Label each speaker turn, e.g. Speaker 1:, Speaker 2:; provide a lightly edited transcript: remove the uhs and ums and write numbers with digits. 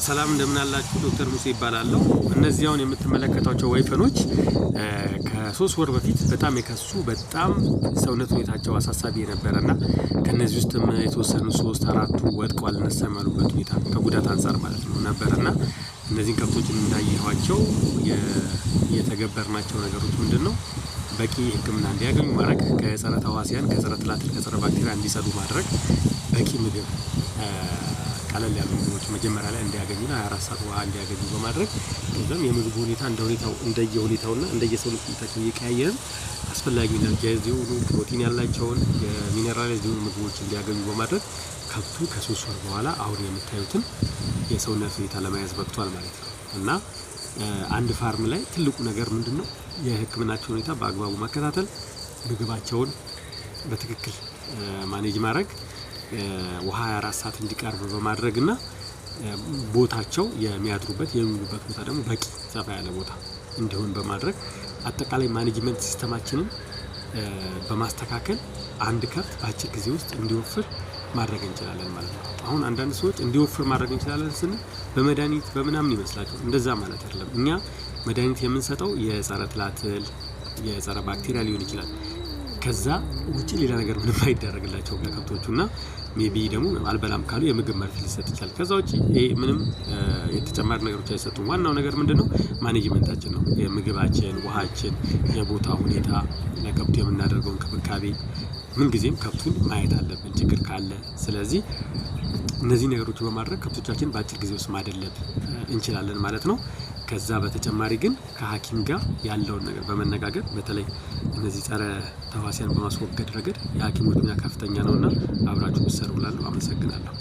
Speaker 1: ሰላም እንደምን አላችሁ ዶክተር ሙሴ ይባላልው እነዚያውን የምትመለከቷቸው ወይፈኖች ከ3 ወር በፊት በጣም የከሱ በጣም ሰውነት ሁኔታቸው አሳሳቢ የነበረና ከነዚህ ውስጥም የተወሰኑ 3-4 ወድቀዋል ነሰማሉበት ሁኔታ ከጉዳት አንፃር ማለት ነው ነበርና እነዚህን ከብቶች እንዳይያዋቸው የተገበርናቸው ነገሮች ምንድነው በቂ ህክምና እንዲያገኙ ማድረግ ከጸረ ተዋሲያን ከጸረ ትላትል ከጸረ ባክቴሪያ እንዲሰዱ ማድረግ በቂ ምግብ ቀለል ያሉ ምግቦች መጀመሪያ ላይ እንዲያገኙና 24 ሰዓት ውሃ እንዲያገኙ በማድረግ ከዛም የምግብ ሁኔታ እንደየሁኔታውና እንደየሰውነት ሁኔታቸው እየቀያየርን አስፈላጊ ኢነርጂዝ የሆኑ ፕሮቲን ያላቸውን የሚነራላይዝ የሆኑ ምግቦች እንዲያገኙ በማድረግ ከብቱ ከ3 ወር በኋላ አሁን የምታዩትን የሰውነት ሁኔታ ለማያዝ በቅቷል ማለት ነው እና አንድ ፋርም ላይ ትልቁ ነገር ምንድነው የህክምናቸው ሁኔታ በአግባቡ መከታተል ምግባቸውን በትክክል ማኔጅ ማድረግ ውሃ 24 ሰዓት እንዲቀርብ በማድረግና ቦታቸው የሚያድሩበት የሚውሉበት ቦታ ደግሞ በቂ ሰፋ ያለ ቦታ እንዲሆን በማድረግ አጠቃላይ ማኔጅመንት ሲስተማችንን በማስተካከል አንድ ከብት በአጭር ጊዜ ውስጥ እንዲወፍር ማድረግ እንችላለን ማለት ነው። አሁን አንዳንድ ሰዎች እንዲወፍር ማድረግ እንችላለን ስንል በመድኃኒት በመናምን ይመስላችኋል እንደዛ ማለት አይደለም። እኛ መድኃኒት የምንሰጠው የጸረ ትላትል የጸረ ባክቴሪያ ሊሆን ይችላል ከዛ ውጪ ሌላ ነገር ምንም አይደረግላቸው ለከብቶቹና ሜቢ ደግሞ አልበላም ካሉ የምግብ መርፌ ሊሰጥ ይችላል ከዛ ውጪ ምንም የተጨማሪ ነገሮች አይሰጡም ዋናው ነገር ምንድነው ማኔጅመንታችን ነው የምግባችን ውሃችን የቦታ ሁኔታ ለከብቱ የምናደርገው እንክብካቤ ምን ጊዜም ከብቱን ማየት አለብን ችግር ካለ ስለዚህ እነዚህ ነገሮች በማድረግ ከብቶቻችን በአጭር ጊዜ ውስጥ ማደለብ እንችላለን ማለት ነው ከዛ በተጨማሪ ግን ከሐኪም ጋር ያለውን ነገር በመነጋገር በተለይ እነዚህ ጸረ ተዋሲያን በማስወገድ ረገድ የሐኪሞች ሚና ከፍተኛ ነውና አብራችሁ ብትሰሩ እላለሁ አመሰግናለሁ